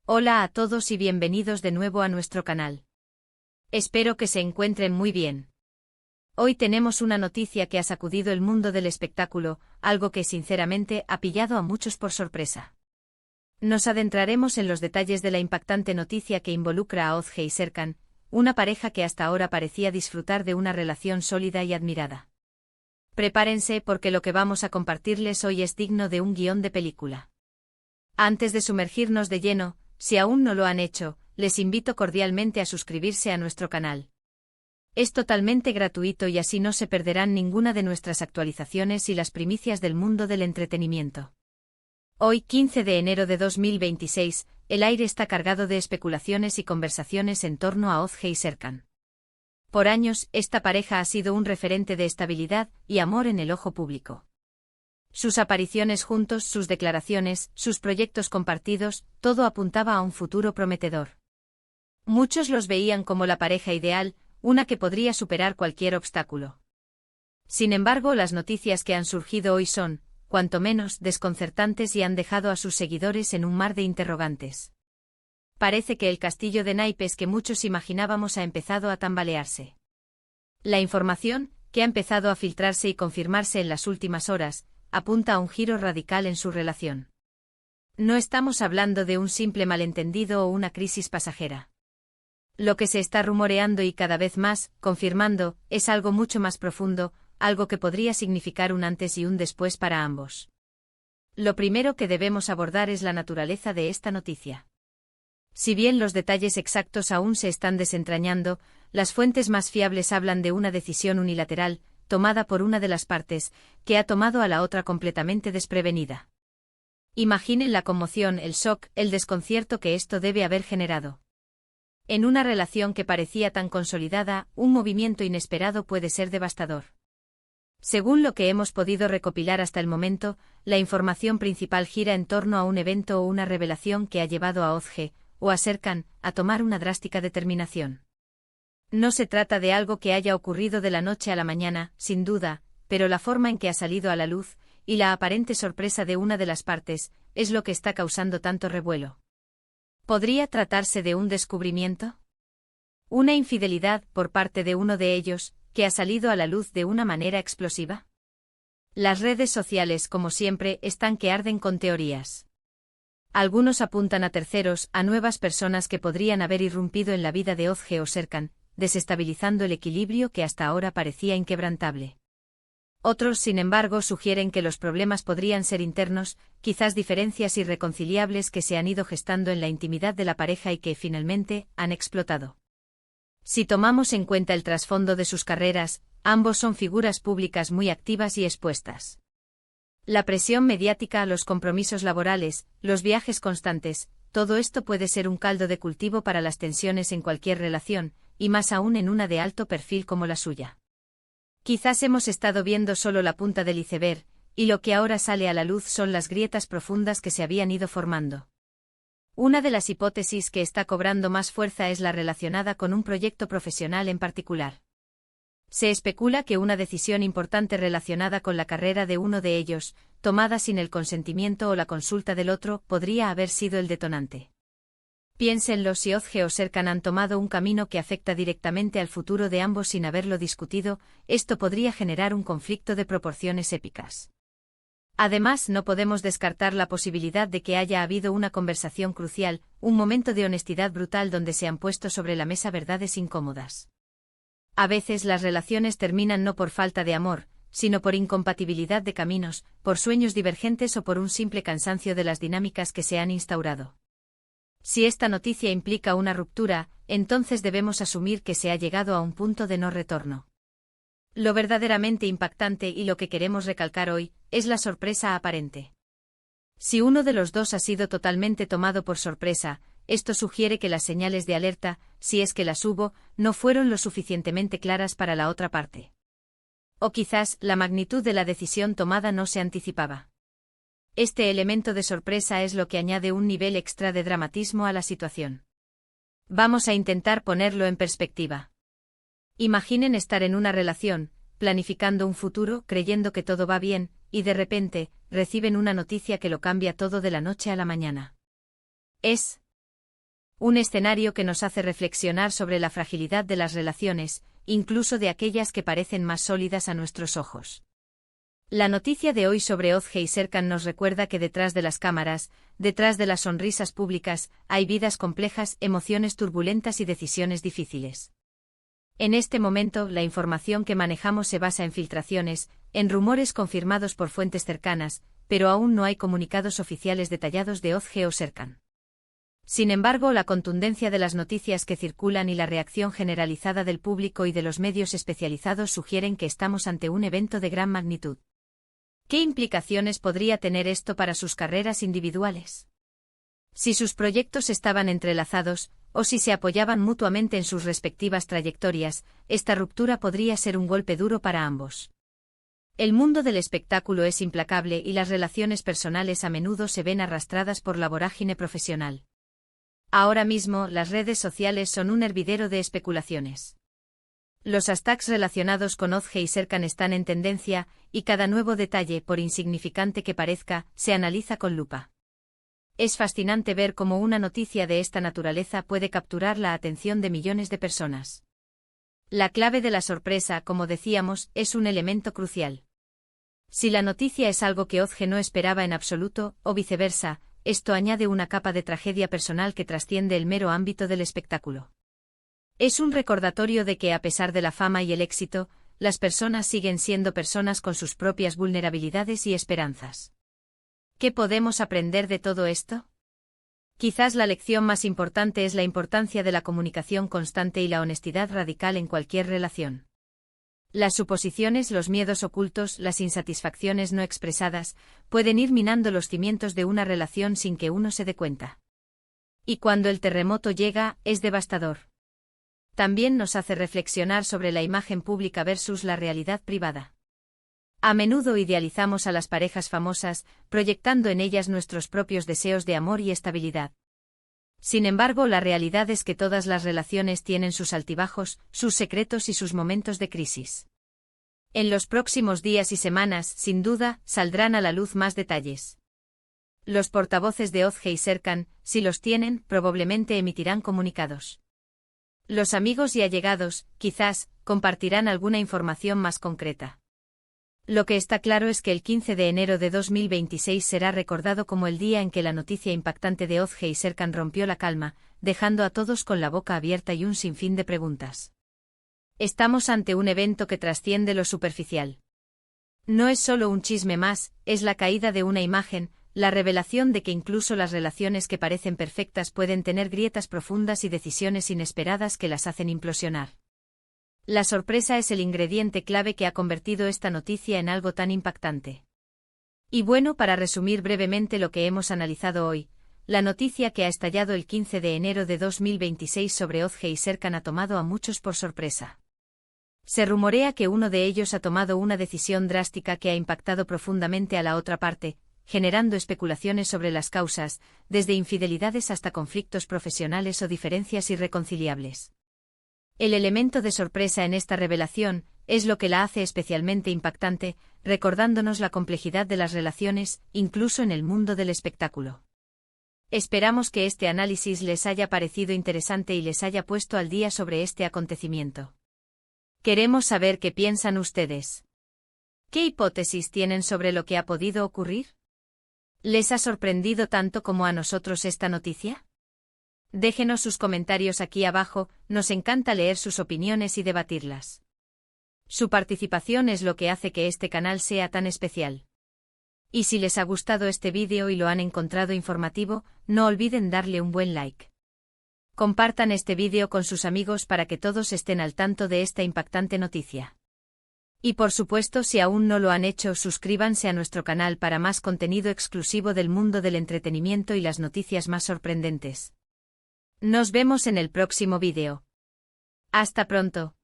Hola a todos y bienvenidos de nuevo a nuestro canal. Espero que se encuentren muy bien. Hoy tenemos una noticia que ha sacudido el mundo del espectáculo, algo que sinceramente ha pillado a muchos por sorpresa. Nos adentraremos en los detalles de la impactante noticia que involucra a Ozge y Serkan, una pareja que hasta ahora parecía disfrutar de una relación sólida y admirada. Prepárense porque lo que vamos a compartirles hoy es digno de un guión de película. Antes de sumergirnos de lleno, si aún no lo han hecho, les invito cordialmente a suscribirse a nuestro canal. Es totalmente gratuito y así no se perderán ninguna de nuestras actualizaciones y las primicias del mundo del entretenimiento. Hoy, 15 de enero de 2026, el aire está cargado de especulaciones y conversaciones en torno a Ozge y Serkan. Por años, esta pareja ha sido un referente de estabilidad y amor en el ojo público. Sus apariciones juntos, sus declaraciones, sus proyectos compartidos, todo apuntaba a un futuro prometedor. Muchos los veían como la pareja ideal, una que podría superar cualquier obstáculo. Sin embargo, las noticias que han surgido hoy son, cuanto menos, desconcertantes y han dejado a sus seguidores en un mar de interrogantes. Parece que el castillo de naipes que muchos imaginábamos ha empezado a tambalearse. La información, que ha empezado a filtrarse y confirmarse en las últimas horas, apunta a un giro radical en su relación. No estamos hablando de un simple malentendido o una crisis pasajera. Lo que se está rumoreando y cada vez más, confirmando, es algo mucho más profundo, algo que podría significar un antes y un después para ambos. Lo primero que debemos abordar es la naturaleza de esta noticia. Si bien los detalles exactos aún se están desentrañando, las fuentes más fiables hablan de una decisión unilateral, tomada por una de las partes, que ha tomado a la otra completamente desprevenida. Imaginen la conmoción, el shock, el desconcierto que esto debe haber generado. En una relación que parecía tan consolidada, un movimiento inesperado puede ser devastador. Según lo que hemos podido recopilar hasta el momento, la información principal gira en torno a un evento o una revelación que ha llevado a Ozge, o a Serkan, a tomar una drástica determinación. No se trata de algo que haya ocurrido de la noche a la mañana, sin duda, pero la forma en que ha salido a la luz, y la aparente sorpresa de una de las partes, es lo que está causando tanto revuelo. ¿Podría tratarse de un descubrimiento? ¿Una infidelidad por parte de uno de ellos, que ha salido a la luz de una manera explosiva? Las redes sociales, como siempre, están que arden con teorías. Algunos apuntan a terceros, a nuevas personas que podrían haber irrumpido en la vida de Ozge o Serkan, desestabilizando el equilibrio que hasta ahora parecía inquebrantable. Otros, sin embargo, sugieren que los problemas podrían ser internos, quizás diferencias irreconciliables que se han ido gestando en la intimidad de la pareja y que, finalmente, han explotado. Si tomamos en cuenta el trasfondo de sus carreras, ambos son figuras públicas muy activas y expuestas. La presión mediática, los compromisos laborales, los viajes constantes, todo esto puede ser un caldo de cultivo para las tensiones en cualquier relación, y más aún en una de alto perfil como la suya. Quizás hemos estado viendo solo la punta del iceberg, y lo que ahora sale a la luz son las grietas profundas que se habían ido formando. Una de las hipótesis que está cobrando más fuerza es la relacionada con un proyecto profesional en particular. Se especula que una decisión importante relacionada con la carrera de uno de ellos, tomada sin el consentimiento o la consulta del otro, podría haber sido el detonante. Piénsenlo, si Ozge o Serkan han tomado un camino que afecta directamente al futuro de ambos sin haberlo discutido, esto podría generar un conflicto de proporciones épicas. Además, no podemos descartar la posibilidad de que haya habido una conversación crucial, un momento de honestidad brutal donde se han puesto sobre la mesa verdades incómodas. A veces las relaciones terminan no por falta de amor, sino por incompatibilidad de caminos, por sueños divergentes o por un simple cansancio de las dinámicas que se han instaurado. Si esta noticia implica una ruptura, entonces debemos asumir que se ha llegado a un punto de no retorno. Lo verdaderamente impactante y lo que queremos recalcar hoy, es la sorpresa aparente. Si uno de los dos ha sido totalmente tomado por sorpresa, esto sugiere que las señales de alerta, si es que las hubo, no fueron lo suficientemente claras para la otra parte. O quizás, la magnitud de la decisión tomada no se anticipaba. Este elemento de sorpresa es lo que añade un nivel extra de dramatismo a la situación. Vamos a intentar ponerlo en perspectiva. Imaginen estar en una relación, planificando un futuro, creyendo que todo va bien, y de repente, reciben una noticia que lo cambia todo de la noche a la mañana. Es Un escenario que nos hace reflexionar sobre la fragilidad de las relaciones, incluso de aquellas que parecen más sólidas a nuestros ojos. La noticia de hoy sobre Ozge y Serkan nos recuerda que detrás de las cámaras, detrás de las sonrisas públicas, hay vidas complejas, emociones turbulentas y decisiones difíciles. En este momento, la información que manejamos se basa en filtraciones, en rumores confirmados por fuentes cercanas, pero aún no hay comunicados oficiales detallados de Ozge o Serkan. Sin embargo, la contundencia de las noticias que circulan y la reacción generalizada del público y de los medios especializados sugieren que estamos ante un evento de gran magnitud. ¿Qué implicaciones podría tener esto para sus carreras individuales? Si sus proyectos estaban entrelazados, o si se apoyaban mutuamente en sus respectivas trayectorias, esta ruptura podría ser un golpe duro para ambos. El mundo del espectáculo es implacable y las relaciones personales a menudo se ven arrastradas por la vorágine profesional. Ahora mismo, las redes sociales son un hervidero de especulaciones. Los hashtags relacionados con Ozge y Serkan están en tendencia, y cada nuevo detalle, por insignificante que parezca, se analiza con lupa. Es fascinante ver cómo una noticia de esta naturaleza puede capturar la atención de millones de personas. La clave de la sorpresa, como decíamos, es un elemento crucial. Si la noticia es algo que Ozge no esperaba en absoluto, o viceversa, esto añade una capa de tragedia personal que trasciende el mero ámbito del espectáculo. Es un recordatorio de que a pesar de la fama y el éxito, las personas siguen siendo personas con sus propias vulnerabilidades y esperanzas. ¿Qué podemos aprender de todo esto? Quizás la lección más importante es la importancia de la comunicación constante y la honestidad radical en cualquier relación. Las suposiciones, los miedos ocultos, las insatisfacciones no expresadas, pueden ir minando los cimientos de una relación sin que uno se dé cuenta. Y cuando el terremoto llega, es devastador. También nos hace reflexionar sobre la imagen pública versus la realidad privada. A menudo idealizamos a las parejas famosas, proyectando en ellas nuestros propios deseos de amor y estabilidad. Sin embargo, la realidad es que todas las relaciones tienen sus altibajos, sus secretos y sus momentos de crisis. En los próximos días y semanas, sin duda, saldrán a la luz más detalles. Los portavoces de Ozge y Serkan, si los tienen, probablemente emitirán comunicados. Los amigos y allegados, quizás, compartirán alguna información más concreta. Lo que está claro es que el 15 de enero de 2026 será recordado como el día en que la noticia impactante de Ozge y Serkan rompió la calma, dejando a todos con la boca abierta y un sinfín de preguntas. Estamos ante un evento que trasciende lo superficial. No es solo un chisme más, es la caída de una imagen, la revelación de que incluso las relaciones que parecen perfectas pueden tener grietas profundas y decisiones inesperadas que las hacen implosionar. La sorpresa es el ingrediente clave que ha convertido esta noticia en algo tan impactante. Y bueno, para resumir brevemente lo que hemos analizado hoy, la noticia que ha estallado el 15 de enero de 2026 sobre Ozge y Serkan ha tomado a muchos por sorpresa. Se rumorea que uno de ellos ha tomado una decisión drástica que ha impactado profundamente a la otra parte, generando especulaciones sobre las causas, desde infidelidades hasta conflictos profesionales o diferencias irreconciliables. El elemento de sorpresa en esta revelación es lo que la hace especialmente impactante, recordándonos la complejidad de las relaciones, incluso en el mundo del espectáculo. Esperamos que este análisis les haya parecido interesante y les haya puesto al día sobre este acontecimiento. Queremos saber qué piensan ustedes. ¿Qué hipótesis tienen sobre lo que ha podido ocurrir? ¿Les ha sorprendido tanto como a nosotros esta noticia? Déjenos sus comentarios aquí abajo, nos encanta leer sus opiniones y debatirlas. Su participación es lo que hace que este canal sea tan especial. Y si les ha gustado este vídeo y lo han encontrado informativo, no olviden darle un buen like. Compartan este vídeo con sus amigos para que todos estén al tanto de esta impactante noticia. Y por supuesto, si aún no lo han hecho, suscríbanse a nuestro canal para más contenido exclusivo del mundo del entretenimiento y las noticias más sorprendentes. Nos vemos en el próximo vídeo. Hasta pronto.